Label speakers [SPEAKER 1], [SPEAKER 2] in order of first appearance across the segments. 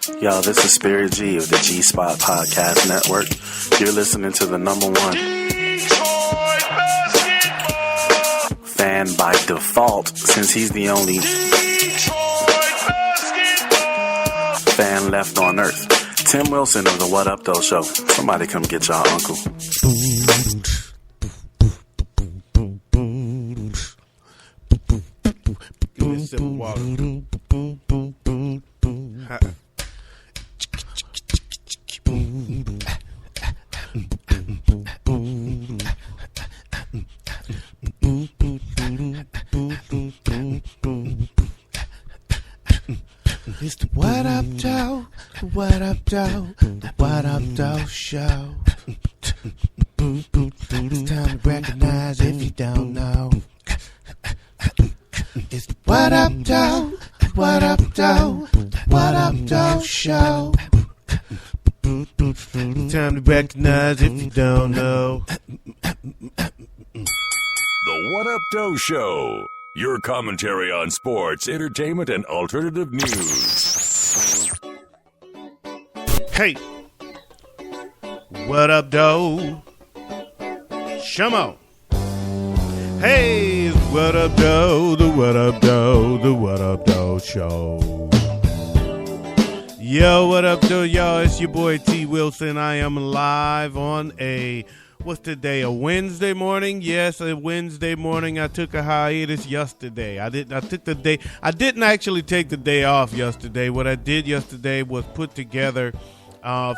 [SPEAKER 1] Y'all, this is Spirit G of the G Spot Podcast Network. You're listening to the number one fan by default, since he's the only fan left on earth. Tim Wilson of the What Up Doe Show. Somebody come get y'all uncle.
[SPEAKER 2] Give me a sip of water. It's the What Up Doe, the What Up Doe, the What Up Doe Show. It's time to recognize if you don't know. It's the What Up Doe, the What Up Doe, the What Up Doe Show. It's time to recognize if you don't know.
[SPEAKER 3] The What Up Doe Show. Your commentary on sports, entertainment, and alternative news.
[SPEAKER 2] Hey, what up, Doe? Shamo. Hey, what up, Doe? The What Up Doe, the What Up Doe Show. Yo, what up, Doe? Y'all, it's your boy T. Wilson. I am live on what's today, a Wednesday morning? Yes, a Wednesday morning. I took a hiatus yesterday. I didn't actually take the day off yesterday. What I did yesterday was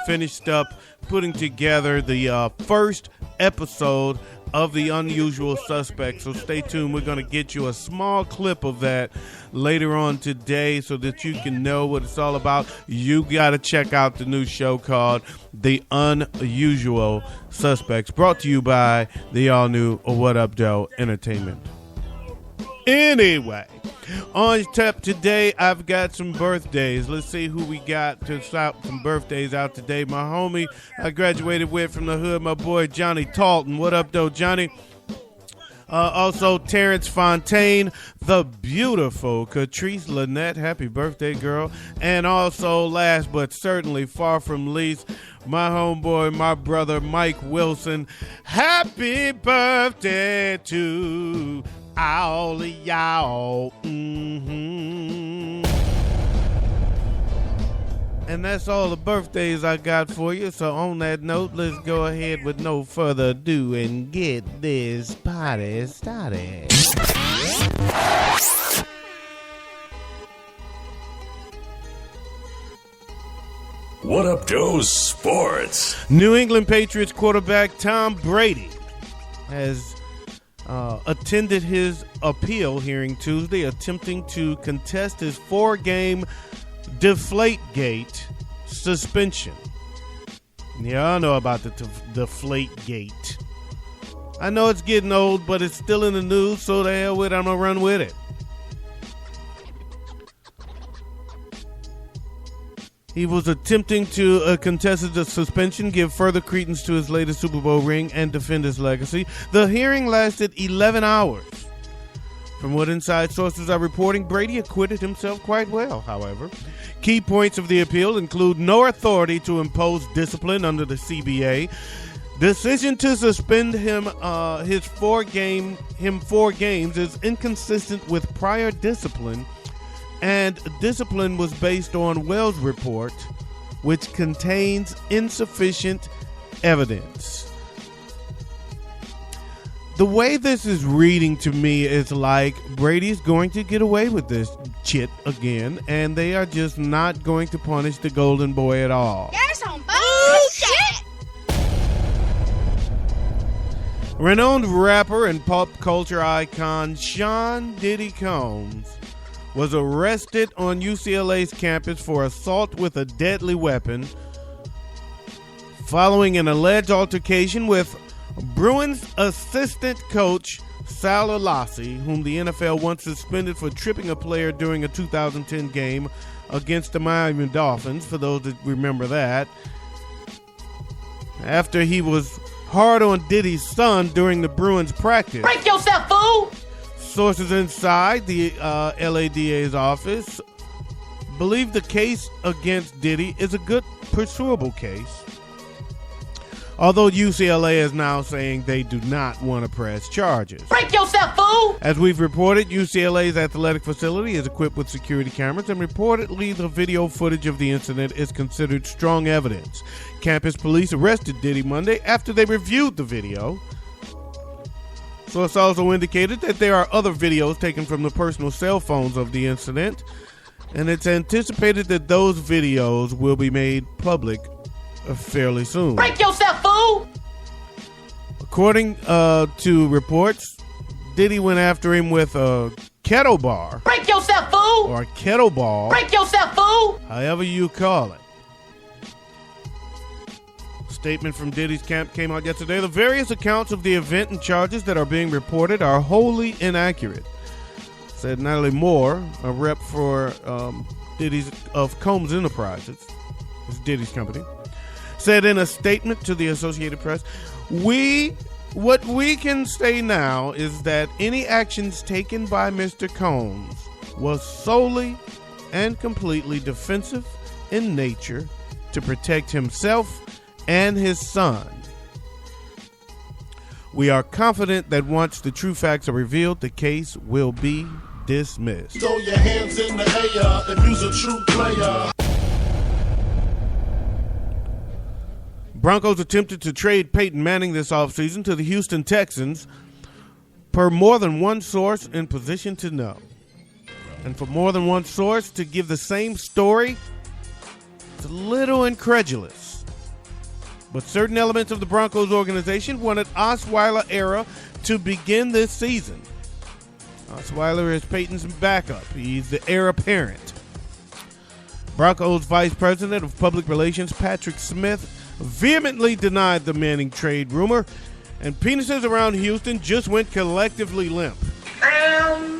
[SPEAKER 2] finished up putting together the first episode of The Unusual Suspect. So stay tuned. We're going to get you a small clip of that later on today so that you can know what it's all about. You got to check out the new show called The Unusual Suspects, brought to you by the all-new What Up Doe Entertainment. Anyway, on tap today, I've got some birthdays. Let's see who we got to shout some birthdays out today. My homie I graduated with from the hood, my boy Johnny Talton. What up, though, Johnny? Also, Terrence Fontaine, the beautiful Catrice Lynette. Happy birthday, girl. And also, last but certainly far from least, my homeboy, my brother, Mike Wilson. Happy birthday to all of y'all. And that's all the birthdays I got for you. So on that note, let's go ahead with no further ado and get this party started.
[SPEAKER 3] What Up Doe Sports.
[SPEAKER 2] New England Patriots quarterback Tom Brady has attended his appeal hearing Tuesday, attempting to contest his 4-game Deflategate suspension. Yeah, I know about the Deflategate. I know it's getting old, but it's still in the news, so the hell with it, I'm going to run with it. He was attempting to contest the suspension, give further credence to his latest Super Bowl ring, and defend his legacy. The hearing lasted 11 hours. From what inside sources are reporting, Brady acquitted himself quite well, however. Key points of the appeal include no authority to impose discipline under the CBA, decision to suspend him 4 games is inconsistent with prior discipline, and discipline was based on Wells' report, which contains insufficient evidence. The way this is reading to me is like Brady's going to get away with this shit again, and they are just not going to punish the golden boy at all.
[SPEAKER 4] There's some bullshit.
[SPEAKER 2] Renowned rapper and pop culture icon Sean Diddy Combs was arrested on UCLA's campus for assault with a deadly weapon following an alleged altercation with Bruins assistant coach Sal Alassi, whom the NFL once suspended for tripping a player during a 2010 game against the Miami Dolphins, for those that remember that, after he was hard on Diddy's son during the Bruins practice.
[SPEAKER 4] Break yourself, fool!
[SPEAKER 2] Sources inside the LADA's office believe the case against Diddy is a good, pursuable case. Although UCLA is now saying they do not want to press charges.
[SPEAKER 4] Break yourself, fool!
[SPEAKER 2] As we've reported, UCLA's athletic facility is equipped with security cameras, and reportedly the video footage of the incident is considered strong evidence. Campus police arrested Diddy Monday after they reviewed the video. Source also indicated that there are other videos taken from the personal cell phones of the incident, and it's anticipated that those videos will be made public fairly soon.
[SPEAKER 4] Break yourself, fool!
[SPEAKER 2] According to reports, Diddy went after him with a kettle bar.
[SPEAKER 4] Break yourself, fool!
[SPEAKER 2] Or a kettle ball.
[SPEAKER 4] Break yourself, fool!
[SPEAKER 2] However you call it. A statement from Diddy's camp came out yesterday. The various accounts of the event and charges that are being reported are wholly inaccurate, said Natalie Moore, a rep for Diddy's of Combs Enterprises. It's Diddy's company. Said in a statement to the Associated Press, what we can say now is that any actions taken by Mr. Combs was solely and completely defensive in nature to protect himself and his son. We are confident that once the true facts are revealed, the case will be dismissed.
[SPEAKER 5] Throw your hands in the air if you's a true player.
[SPEAKER 2] Broncos attempted to trade Peyton Manning this offseason to the Houston Texans, per more than one source in position to know. And for more than one source to give the same story, it's a little incredulous. But certain elements of the Broncos organization wanted Osweiler era to begin this season. Osweiler is Peyton's backup. He's the heir apparent. Broncos Vice President of Public Relations Patrick Smith vehemently denied the Manning trade rumor, and penises around Houston just went collectively limp.
[SPEAKER 5] Damn!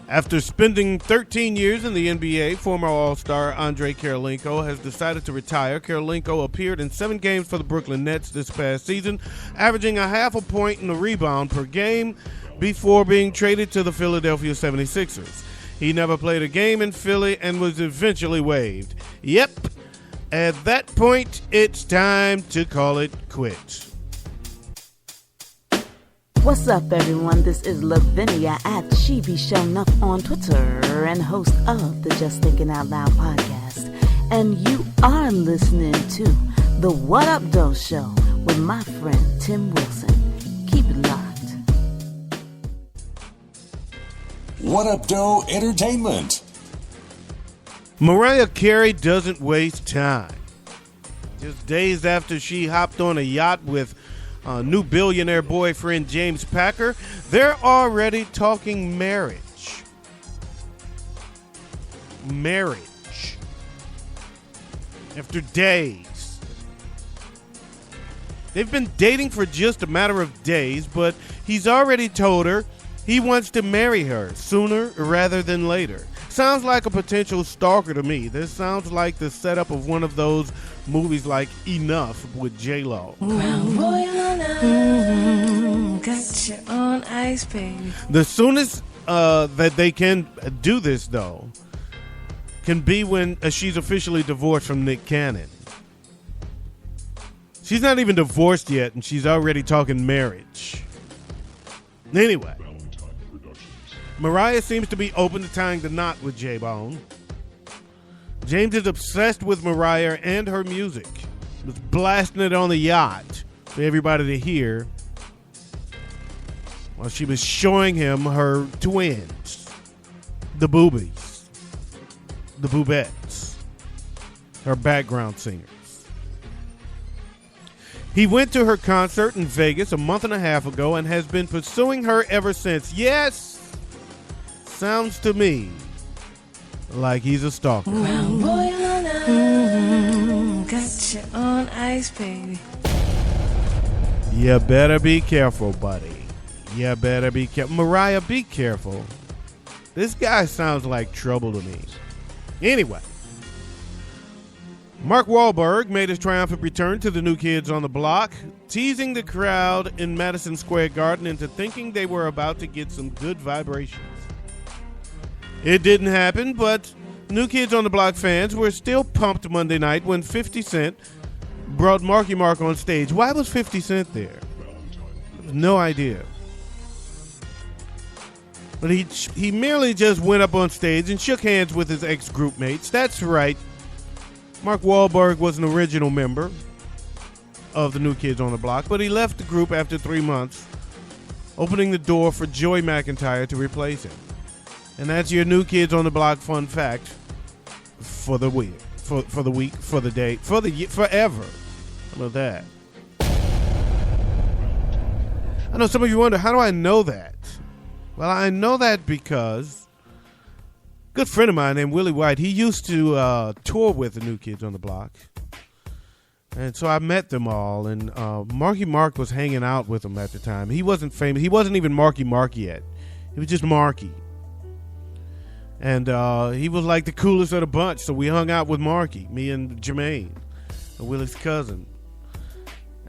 [SPEAKER 2] After spending 13 years in the NBA, former All-Star Andrei Kirilenko has decided to retire. Kirilenko appeared in 7 games for the Brooklyn Nets this past season, averaging a half a point and a rebound per game before being traded to the Philadelphia 76ers. He never played a game in Philly and was eventually waived. Yep, at that point, it's time to call it quits.
[SPEAKER 6] What's up, everyone? This is Lavinia at Shibi Show Up on Twitter and host of the Just Thinking Out Loud podcast. And you are listening to the What Up Doe Show with my friend Tim Wilson. Keep it locked.
[SPEAKER 3] What Up Doe Entertainment.
[SPEAKER 2] Mariah Carey doesn't waste time. Just days after she hopped on a yacht with new billionaire boyfriend James Packer, they're already talking marriage. Marriage. After days. They've been dating for just a matter of days, but he's already told her he wants to marry her sooner rather than later. Sounds like a potential stalker to me. This sounds like the setup of one of those movies like Enough with J-Lo.
[SPEAKER 7] Got you on ice, baby.
[SPEAKER 2] The soonest that they can do this, though, can be when she's officially divorced from Nick Cannon. She's not even divorced yet, and she's already talking marriage. Anyway, Mariah seems to be open to tying the knot with J-Bone. James is obsessed with Mariah and her music. He was blasting it on the yacht for everybody to hear while she was showing him her twins, the boobies, the boobettes, her background singers. He went to her concert in Vegas a month and a half ago and has been pursuing her ever since. Yes! Sounds to me like he's a stalker.
[SPEAKER 7] Got you on ice, baby.
[SPEAKER 2] You better be careful, buddy. You better be careful. Mariah, be careful. This guy sounds like trouble to me. Anyway, Mark Wahlberg made his triumphant return to the New Kids on the Block, teasing the crowd in Madison Square Garden into thinking they were about to get some good vibrations. It didn't happen, but New Kids on the Block fans were still pumped Monday night when 50 Cent brought Marky Mark on stage. Why was 50 Cent there? No idea. But he merely just went up on stage and shook hands with his ex-group mates. That's right. Mark Wahlberg was an original member of the New Kids on the Block, but he left the group after 3 months, opening the door for Joey McIntyre to replace him. And that's your New Kids on the Block fun fact for the week, for the week, for the day, for the year, forever. How about that? I know some of you wonder, how do I know that? Well, I know that because a good friend of mine named Willie White, he used to tour with the New Kids on the Block. And so I met them all, and Marky Mark was hanging out with them at the time. He wasn't famous. He wasn't even Marky Mark yet. He was just Marky. And he was like the coolest of the bunch, so we hung out with Marky, me and Jermaine, Willie's cousin.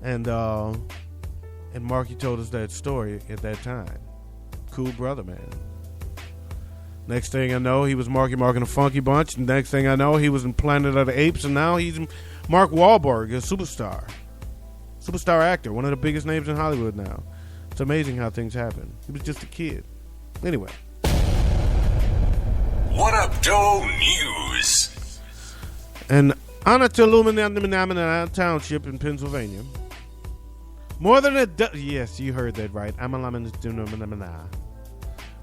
[SPEAKER 2] And Marky told us that story at that time. Cool brother, man. Next thing I know, he was Marky Mark in a Funky Bunch. And next thing I know, he was in Planet of the Apes. And now he's Mark Wahlberg, a superstar. Superstar actor, one of the biggest names in Hollywood now. It's amazing how things happen. He was just a kid. Anyway.
[SPEAKER 3] What Up Doe News?
[SPEAKER 2] An honor to Illuminati Township in Pennsylvania. More than a dozen, yes, you heard that right.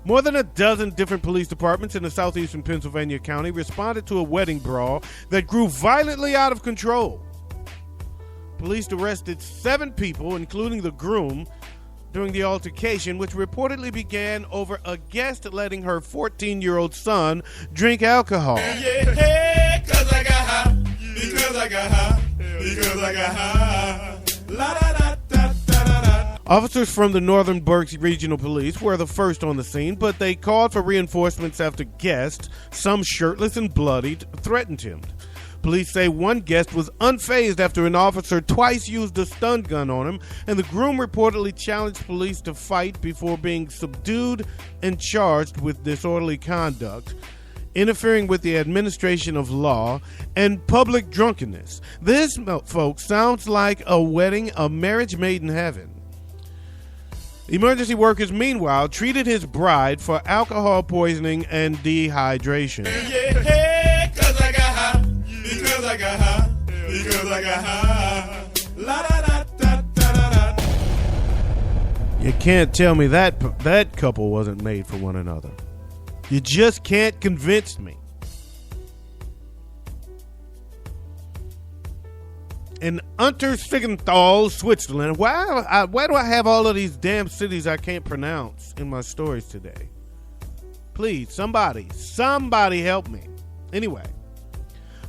[SPEAKER 2] More than a dozen different police departments in the southeastern Pennsylvania county responded to a wedding brawl that grew violently out of control. Police arrested 7 people, including the groom, during the altercation, which reportedly began over a guest letting her 14-year-old son drink alcohol.
[SPEAKER 5] Yeah, 'cause I got high, because I got high, because I got high. La da da da da da.
[SPEAKER 2] Officers from the Northern Berks Regional Police were the first on the scene, but they called for reinforcements after guests, some shirtless and bloodied, threatened him. Police say one guest was unfazed after an officer twice used a stun gun on him, and the groom reportedly challenged police to fight before being subdued and charged with disorderly conduct, interfering with the administration of law, and public drunkenness. This, folks, sounds like a wedding, a marriage made in heaven. Emergency workers, meanwhile, treated his bride for alcohol poisoning and dehydration.
[SPEAKER 5] Yeah, 'cause I got high, because I got high, because I got high. La da da da da da.
[SPEAKER 2] You can't tell me that couple wasn't made for one another. You just can't convince me. In Untersiggenthal, Switzerland. Why do I have all of these damn cities I can't pronounce in my stories today? Please, somebody help me. Anyway,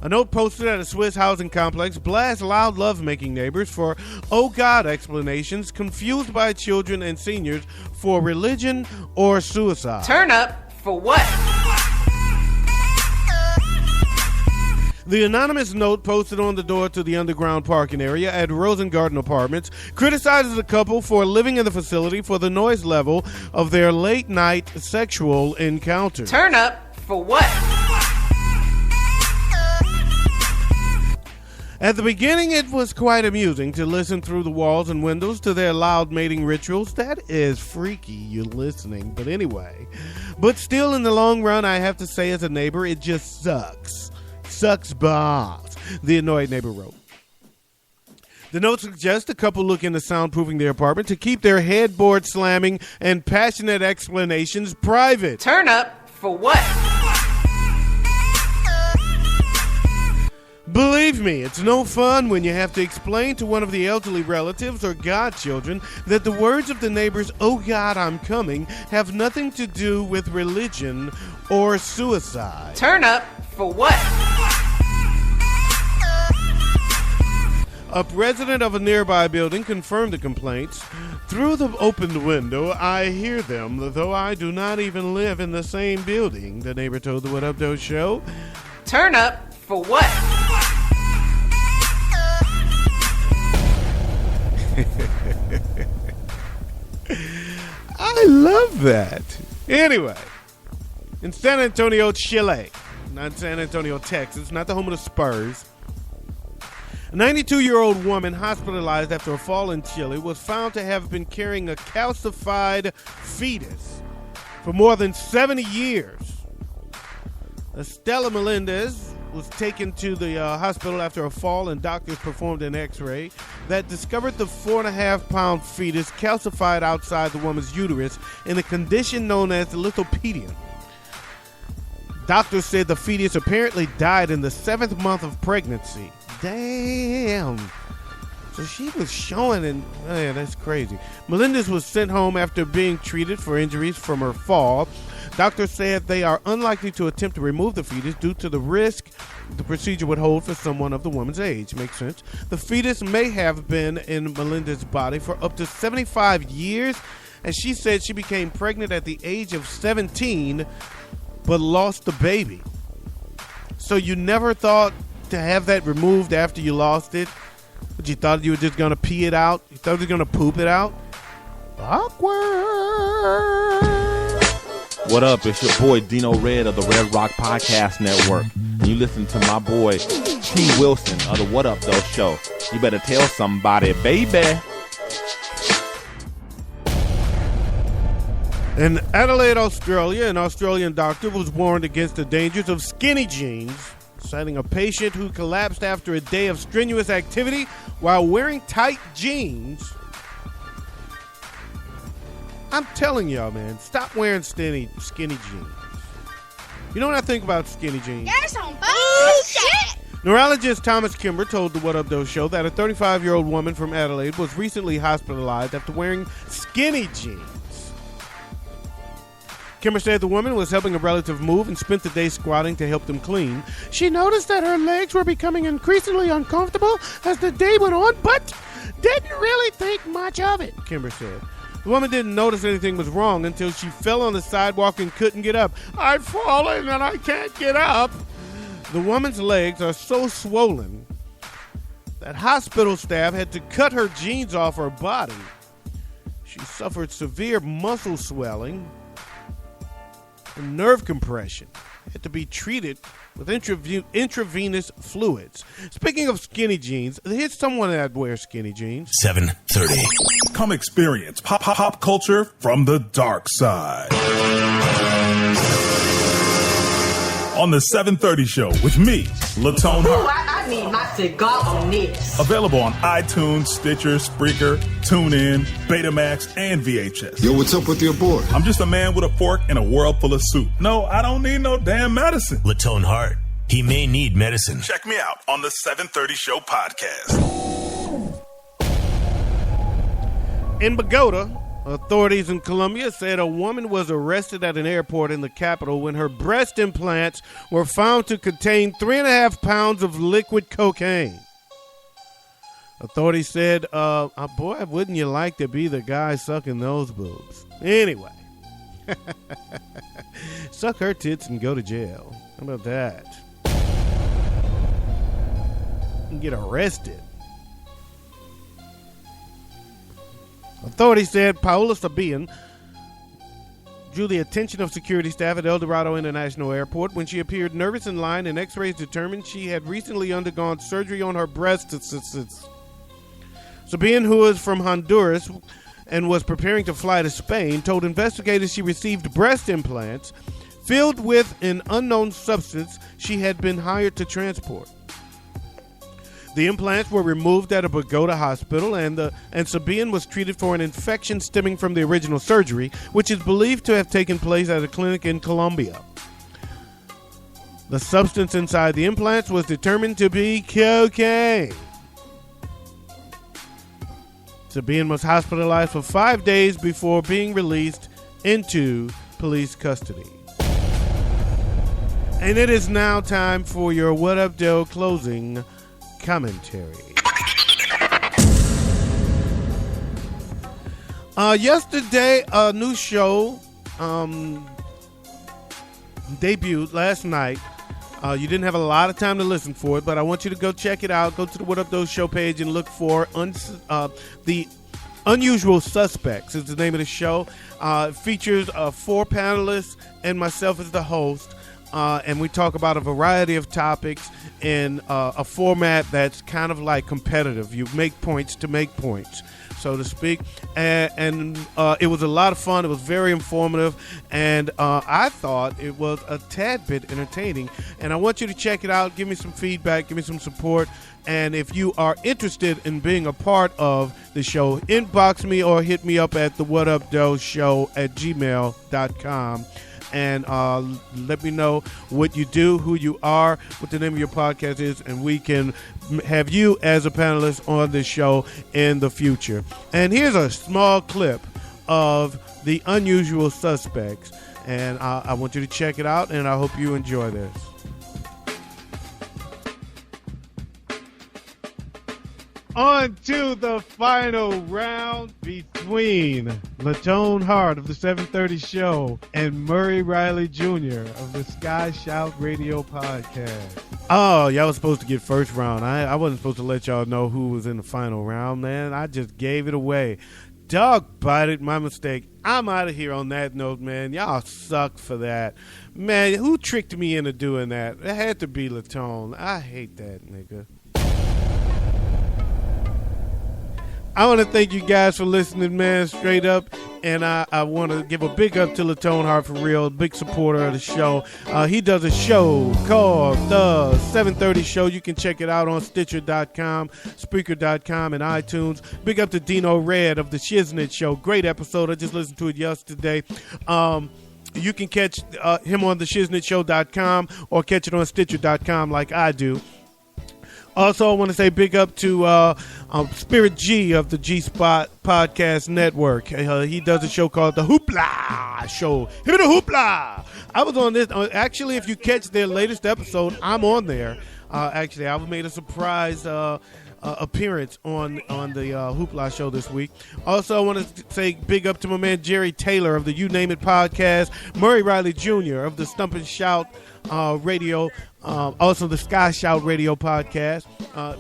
[SPEAKER 2] a note posted at a Swiss housing complex blasts loud lovemaking neighbors for "oh God" explanations, confused by children and seniors for religion or suicide.
[SPEAKER 4] Turn up for what?
[SPEAKER 2] The anonymous note posted on the door to the underground parking area at Rosengarten Apartments criticizes the couple for living in the facility for the noise level of their late-night sexual encounters.
[SPEAKER 4] Turn up for what?
[SPEAKER 2] At the beginning, it was quite amusing to listen through the walls and windows to their loud mating rituals. That is freaky, you listening. But anyway. But still, in the long run, I have to say as a neighbor, it just sucks. Sucks balls, the annoyed neighbor wrote. The note suggests the couple look into soundproofing their apartment to keep their headboard slamming and passionate explanations private.
[SPEAKER 4] Turn up for what?
[SPEAKER 2] Believe me, it's no fun when you have to explain to one of the elderly relatives or godchildren that the words of the neighbors, "oh God, I'm coming," have nothing to do with religion or suicide.
[SPEAKER 4] Turn up for what?
[SPEAKER 2] A resident of a nearby building confirmed the complaints. "Through the opened window, I hear them, though I do not even live in the same building," the neighbor told the What Up Doe Show.
[SPEAKER 4] Turn up for what?
[SPEAKER 2] I love that. Anyway, in San Antonio, Chile, not San Antonio, Texas, not the home of the Spurs, a 92-year-old woman hospitalized after a fall in Chile was found to have been carrying a calcified fetus for more than 70 years. Estela Melendez was taken to the hospital after a fall, and doctors performed an x-ray that discovered the 4.5-pound fetus calcified outside the woman's uterus in a condition known as lithopenia. Doctors said the fetus apparently died in the 7th month of pregnancy. Damn. So she was showing, and man, that's crazy. Melendez was sent home after being treated for injuries from her fall. Doctors said they are unlikely to attempt to remove the fetus due to the risk the procedure would hold for someone of the woman's age. Makes sense. The fetus may have been in Melendez's body for up to 75 years, and she said she became pregnant at the age of 17, but lost the baby. So you never thought to have that removed after you lost it? But you thought you were just going to pee it out? You thought you were going to poop it out? Awkward.
[SPEAKER 8] What up? It's your boy Dino Red of the Red Rock Podcast Network. And you listen to my boy T. Wilson of the What Up Doe Show. You better tell somebody, baby.
[SPEAKER 2] In Adelaide, Australia, an Australian doctor was warned against the dangers of skinny jeans, citing a patient who collapsed after a day of strenuous activity while wearing tight jeans. I'm telling y'all, man, stop wearing skinny jeans. You know what I think about skinny jeans?
[SPEAKER 9] You're some bullshit!
[SPEAKER 2] Neurologist Thomas Kimber told the What Up Doe Show that a 35-year-old woman from Adelaide was recently hospitalized after wearing skinny jeans. Kimber said the woman was helping a relative move and spent the day squatting to help them clean. She noticed that her legs were becoming increasingly uncomfortable as the day went on, but didn't really think much of it, Kimber said. The woman didn't notice anything was wrong until she fell on the sidewalk and couldn't get up. I've fallen and I can't get up. The woman's legs are so swollen that hospital staff had to cut her jeans off her body. She suffered severe muscle swelling and nerve compression. Had to be treated with intravenous fluids. Speaking of skinny jeans, here's someone that wears skinny jeans.
[SPEAKER 3] 7:30.
[SPEAKER 5] Come experience pop culture from the dark side. On the 7:30 show with me, Latone Heart.
[SPEAKER 10] I need my cigar on this.
[SPEAKER 5] Available on iTunes, Stitcher, Spreaker, TuneIn, Betamax, and VHS.
[SPEAKER 11] Yo, what's up with your boy?
[SPEAKER 5] I'm just a man with a fork in a world full of soup. No, I don't need no damn medicine.
[SPEAKER 3] Latone Heart. He may need medicine.
[SPEAKER 5] Check me out on the 7:30 Show podcast.
[SPEAKER 2] In Bogota, authorities in Colombia said a woman was arrested at an airport in the capital when her breast implants were found to contain 3.5 pounds of liquid cocaine. Authorities said, boy, wouldn't you like to be the guy sucking those boobs? Anyway, suck her tits and go to jail. How about that? And get arrested. Authorities said Paola Sabian drew the attention of security staff at El Dorado International Airport when she appeared nervous in line, and x-rays determined she had recently undergone surgery on her breasts. Sabian, who is from Honduras and was preparing to fly to Spain, told investigators she received breast implants filled with an unknown substance she had been hired to transport. The implants were removed at a Bogota hospital, and Sabian was treated for an infection stemming from the original surgery, which is believed to have taken place at a clinic in Colombia. The substance inside the implants was determined to be cocaine. Sabian was hospitalized for 5 days before being released into police custody. And it is now time for your What Up Doe closing commentary. Yesterday, a new show debuted last night You didn't have a lot of time to listen for it, but I want you to go check it out. Go to the What Up Doe Show page and look for the Unusual Suspects is the name of the show. It features 4 panelists and myself as the host. And we talk about a variety of topics in a format that's kind of like competitive. You make points to make points, so to speak. And it was a lot of fun. It was very informative. And I thought it was a tad bit entertaining. And I want you to check it out. Give me some feedback. Give me some support. And if you are interested in being a part of the show, inbox me or hit me up at the whatupdoeshow@gmail.com. And let me know what you do, who you are, what the name of your podcast is, and we can have you as a panelist on this show in the future. And here's a small clip of the Unusual Suspects, and I want you to check it out, and I hope you enjoy this. On to the final round between Latone Heart of the 730 Show and Murray Riley Jr. of the Sky Shout Radio Podcast. Oh, y'all was supposed to get first round. I wasn't supposed to let y'all know who was in the final round, man. I just gave it away. Dog bite it, my mistake. I'm out of here on that note, man. Y'all suck for that. Man, who tricked me into doing that? It had to be Latone. I hate that nigga. I want to thank you guys for listening, man, straight up. And I want to give a big up to Latone Heart for real, big supporter of the show. He does a show called The 730 Show. You can check it out on Stitcher.com, Spreaker.com, and iTunes. Big up to Dino Red of the Shiznit Show. Great episode. I just listened to it yesterday. You can catch him on the ShiznitShow.com or catch it on Stitcher.com like I do. Also, I want to say big up to Spirit G of the G-Spot Podcast Network. He does a show called The Hoopla Show. Hit the Hoopla! I was on this. Actually, if you catch their latest episode, I'm on there. Actually, I made a surprise appearance on the Hoopla Show this week. Also, I want to say big up to my man Jerry Taylor of the You Name It Podcast, Murray Riley Jr. of the Stomp and Shout Radio, also the Sky Shout Radio Podcast.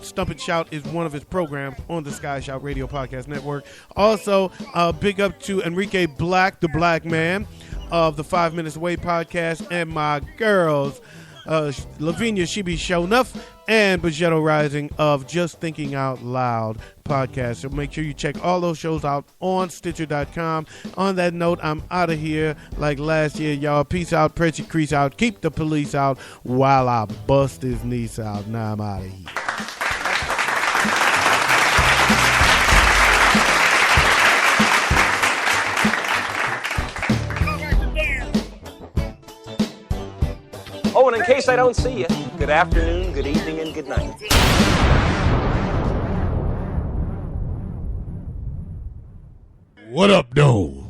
[SPEAKER 2] Stomp and Shout is one of his programs on the Sky Shout Radio Podcast Network. Also, big up to Enrique Black, the Black Man of the 5 Minutes Away Podcast, and my girls, Lavinia She Be Show Enough and Bajetto Rising of Just Thinking Out Loud podcast. So make sure you check all those shows out on Stitcher.com. On that note, I'm out of here like last year, y'all. Peace out, press your crease out, keep the police out while I bust his niece out. Now I'm out of here.
[SPEAKER 11] Oh, and in case I don't see you, good afternoon, good evening, and good night.
[SPEAKER 5] What up, though?